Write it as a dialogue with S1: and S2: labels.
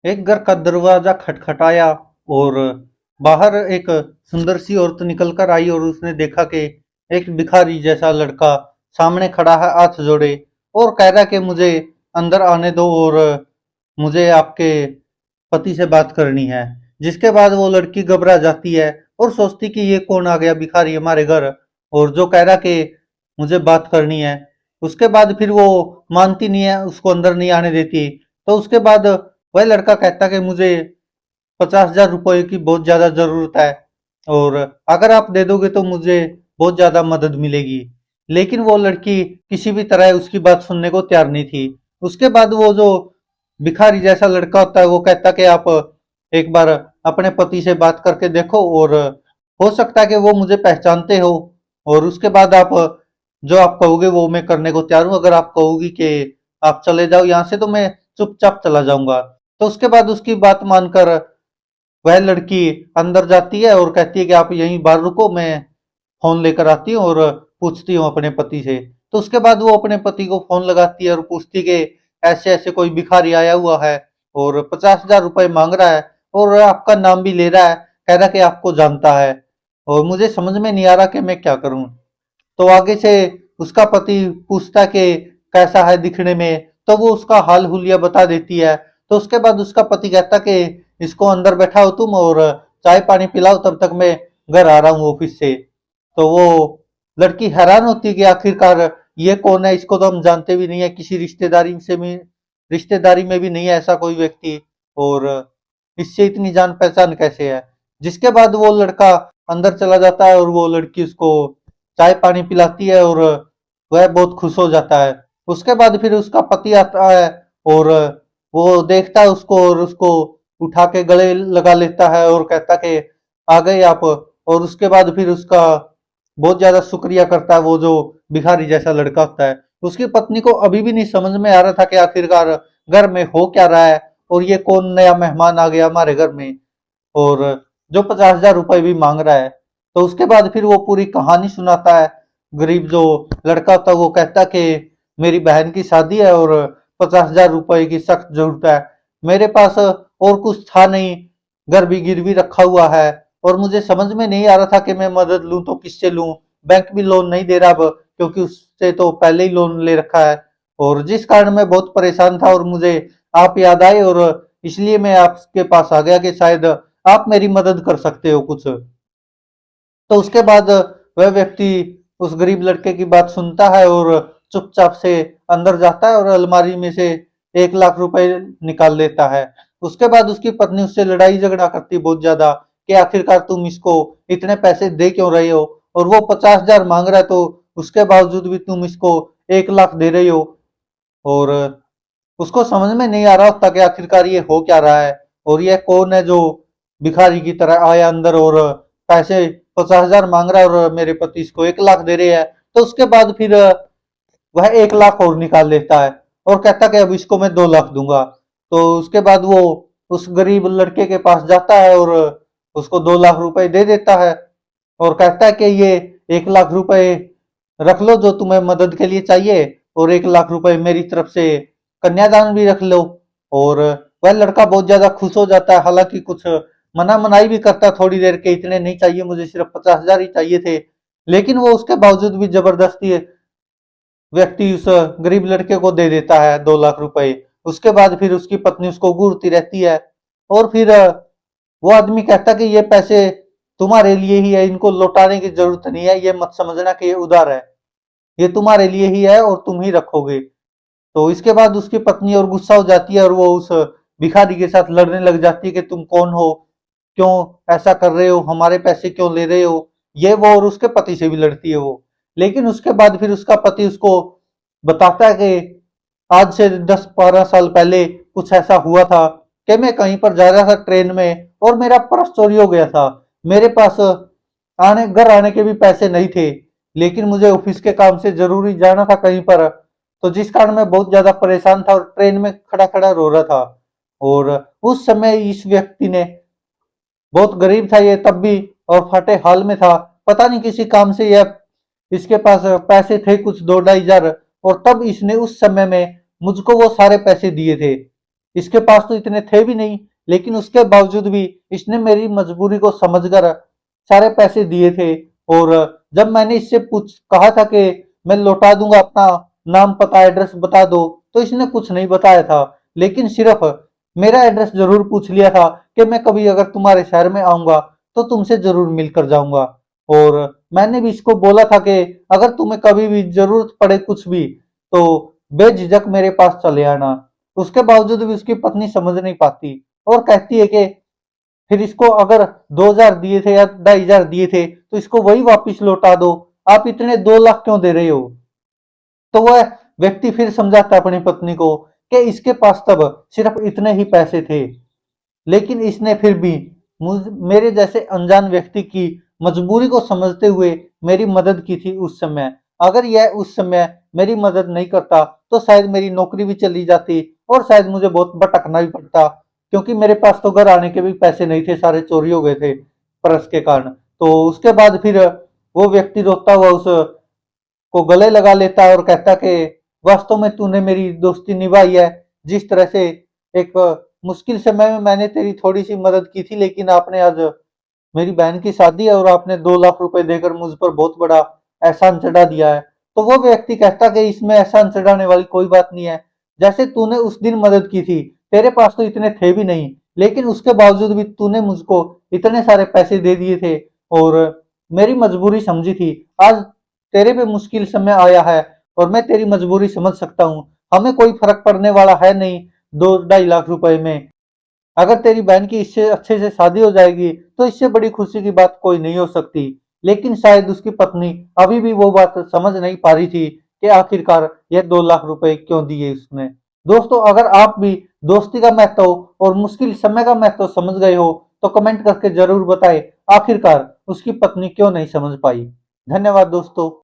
S1: एक घर का दरवाजा खटखटाया और बाहर एक सुंदर सी औरत निकल कर आई और उसने देखा कि एक भिखारी जैसा लड़का सामने खड़ा है हाथ जोड़े और कह रहा है कि मुझे अंदर आने दो और मुझे आपके पति से बात करनी है। जिसके बाद वो लड़की घबरा जाती है और सोचती कि ये कौन आ गया भिखारी हमारे घर और जो कह रहा कि मुझे बात करनी है। उसके बाद फिर वो मानती नहीं है, उसको अंदर नहीं आने देती। तो उसके बाद वह लड़का कहता कि मुझे 50,000 रुपए की बहुत ज्यादा जरूरत है और अगर आप दे दोगे तो मुझे बहुत ज्यादा मदद मिलेगी। लेकिन वो लड़की किसी भी तरह उसकी बात सुनने को तैयार नहीं थी। उसके बाद वो जो भिखारी जैसा लड़का होता है वो कहता कि आप एक बार अपने पति से बात करके देखो और हो सकता है कि वो मुझे पहचानते हो और उसके बाद आप जो आप कहोगे वो मैं करने को तैयार हूँ। अगर आप कहोगी कि आप चले जाओ यहाँ से तो मैं चुपचाप चला जाऊंगा। तो उसके बाद उसकी बात मानकर वह लड़की अंदर जाती है और कहती है कि आप यहीं बाहर रुको, मैं फोन लेकर आती हूँ और पूछती हूँ अपने पति से। तो उसके बाद वो अपने पति को फोन लगाती है और पूछती कि ऐसे ऐसे कोई भिखारी आया हुआ है और 50,000 रुपए मांग रहा है और आपका नाम भी ले रहा है, कह रहा है कि आपको जानता है और मुझे समझ में नहीं आ रहा कि मैं क्या करूं। तो आगे से उसका पति पूछता कि कैसा है दिखने में, तो वो उसका हाल हुलिया बता देती है। तो उसके बाद उसका पति कहता कि इसको अंदर बैठाओ तुम और चाय पानी पिलाओ, तब तक मैं घर आ रहा हूँ ऑफिस से। तो वो लड़की हैरान होती है कि आखिरकार ये कौन है, इसको तो हम जानते भी नहीं है, किसी रिश्तेदारी में भी नहीं है ऐसा कोई व्यक्ति और इससे इतनी जान पहचान कैसे है। जिसके बाद वो लड़का अंदर चला जाता है और वो लड़की उसको चाय पानी पिलाती है और वह बहुत खुश हो जाता है। उसके बाद फिर उसका पति आता है और वो देखता है उसको और उसको उठा के गले लगा लेता है और कहता कि आ गए आप। और उसके बाद फिर उसका बहुत ज्यादा शुक्रिया करता है वो जो भिखारी जैसा लड़का होता है। उसकी पत्नी को अभी भी नहीं समझ में आ रहा था कि आखिरकार घर में हो क्या रहा है और ये कौन नया मेहमान आ गया हमारे घर में और जो 50,000 रुपए भी मांग रहा है। तो उसके बाद फिर वो पूरी कहानी सुनाता है। गरीब जो लड़का था वो कहता कि मेरी बहन की शादी है और 50,000 रुपए की सख्त जरूरत है, मेरे पास और कुछ था नहीं, घर भी गिरवी रखा हुआ है और मुझे समझ में नहीं आ रहा था कि मैं मदद लूं तो किससे लूं। बैंक भी लोन नहीं दे रहा अब, क्योंकि उससे तो पहले ही लोन ले रखा है और जिस कारण मैं बहुत परेशान था और मुझे आप याद आए और इसलिए मैं आपके पास आ गया कि शायद आप मेरी मदद कर सकते हो कुछ। तो उसके बाद वह व्यक्ति उस गरीब लड़के की बात सुनता है और चुपचाप से अंदर जाता है और अलमारी में से 1 लाख रुपए निकाल लेता है। उसके बाद उसकी पत्नी उससे लड़ाई झगड़ा करती बहुत ज्यादा कि आखिरकार तुम इसको इतने पैसे दे क्यों रहे हो और वो 50,000 मांग रहा है तो उसके बावजूद भी तुम इसको 1 लाख दे रही हो। और उसको समझ में नहीं आ रहा होता कि आखिरकार ये हो क्या रहा है और ये कौन है जो भिखारी की तरह आया अंदर और पैसे 50,000 मांग रहा है और मेरे पति इसको 1 लाख दे रहे हैं। तो उसके बाद फिर वह 1 लाख और निकाल लेता है और कहता कि अब इसको मैं 2 लाख दूंगा। तो उसके बाद वो उस गरीब लड़के के पास जाता है और उसको 2 लाख रुपए दे देता है और कहता है कि ये 1 लाख रुपए रख लो जो तुम्हें मदद के लिए चाहिए और 1 लाख रुपए मेरी तरफ से कन्यादान भी रख लो। और वह लड़का बहुत ज्यादा खुश हो जाता है, हालांकि कुछ मना मनाई भी करता है थोड़ी देर के, इतने नहीं चाहिए मुझे, सिर्फ 50,000 ही चाहिए थे। लेकिन वो उसके बावजूद भी जबरदस्ती व्यक्ति उस गरीब लड़के को दे देता है 2 लाख रुपए। उसके बाद फिर उसकी पत्नी उसको घूरती रहती है और फिर वो आदमी कहता कि ये पैसे तुम्हारे लिए ही है, इनको लौटाने की जरूरत नहीं है, ये मत समझना कि ये उधार है, ये तुम्हारे लिए ही है और तुम ही रखोगे। तो इसके बाद उसकी पत्नी और गुस्सा हो जाती है और वो उस भिखारी के साथ लड़ने लग जाती है कि तुम कौन हो, क्यों ऐसा कर रहे हो, हमारे पैसे क्यों ले रहे हो, ये वो, और उसके पति से भी लड़ती है वो। लेकिन उसके बाद फिर उसका पति उसको बताता है कि आज से 10-12 साल पहले कुछ ऐसा हुआ था कि मैं कहीं पर जा रहा था ट्रेन में और मेरा पर्स चोरी हो गया था। मेरे पास आने घर आने के भी पैसे नहीं थे, लेकिन मुझे ऑफिस के काम से जरूरी जाना था कहीं पर, तो जिस कारण मैं बहुत ज्यादा परेशान था और ट्रेन में खड़ा खड़ा रो रहा था। और उस समय इस व्यक्ति ने, बहुत गरीब था ये तब भी और फटे हाल में था, पता नहीं किसी काम से यह इसके पास पैसे थे कुछ 2-2.5 हजार और तब इसने उस समय में मुझको वो सारे पैसे दिए थे। इसके पास तो इतने थे भी नहीं, लेकिन उसके बावजूद भी इसने मेरी मजबूरी को समझकर सारे पैसे दिए थे। और जब मैंने इससे पूछ कहा था कि मैं लौटा दूंगा, अपना नाम पता एड्रेस बता दो, तो इसने कुछ नहीं बताया था, लेकिन सिर्फ मेरा एड्रेस जरूर पूछ लिया था कि मैं कभी अगर तुम्हारे शहर में आऊंगा तो तुमसे जरूर मिलकर जाऊंगा। और मैंने भी इसको बोला था कि अगर तुम्हें कभी भी जरूरत पड़े कुछ भी, तो बेझिझक मेरे पास चले आना। उसके बावजूद भी उसकी पत्नी समझ नहीं पाती और कहती है कि फिर इसको अगर 2,000 दिए थे या 2,500 दिए थे तो इसको वही वापस लौटा दो, आप इतने 2 लाख क्यों दे रहे हो। तो वह व्यक्ति फिर समझाता है अपनी पत्नी को कि इसके पास तब सिर्फ इतने ही पैसे थे, लेकिन इसने फिर भी मेरे जैसे अनजान व्यक्ति की मजबूरी को समझते हुए मेरी मदद की थी उस समय। अगर यह उस समय मेरी मदद नहीं करता तो शायद मेरी नौकरी भी चली जाती और शायद मुझे बहुत भटकना भी पड़ता, क्योंकि मेरे पास तो घर आने के भी पैसे नहीं थे, सारे चोरी हो गए थे पर्स के कारण। तो उसके बाद फिर वो व्यक्ति रोता हुआ उस को गले लगा लेता है और कहता कि वास्तव में तूने मेरी दोस्ती निभाई है। जिस तरह से एक मुश्किल समय में मैंने तेरी थोड़ी सी मदद की थी, लेकिन आपने आज मेरी बहन की शादी है और आपने 2 लाख रुपए देकर मुझ पर बहुत बड़ा एहसान चढ़ा दिया है। तो वो व्यक्ति कहता कि इसमें एहसान चढ़ाने वाली कोई बात नहीं है। जैसे तूने उस दिन मदद की थी, तेरे पास तो इतने थे भी नहीं, लेकिन उसके बावजूद भी तूने मुझको इतने सारे पैसे दे दिए थे और मेरी मजबूरी समझी थी। आज तेरे पे मुश्किल समय आया है और मैं तेरी मजबूरी समझ सकता हूँ। हमें कोई फर्क पड़ने वाला है नहीं 2-2.5 लाख रुपए में। अगर तेरी बहन की इससे अच्छे से शादी हो जाएगी तो इससे बड़ी खुशी की बात कोई नहीं हो सकती। लेकिन शायद उसकी पत्नी अभी भी वो बात समझ नहीं पा रही थी कि आखिरकार यह 2 लाख रुपए क्यों दिए उसने। दोस्तों, अगर आप भी दोस्ती का महत्व और मुश्किल समय का महत्व समझ गए हो तो कमेंट करके जरूर बताएं, आखिरकार उसकी पत्नी क्यों नहीं समझ पाई। धन्यवाद दोस्तों।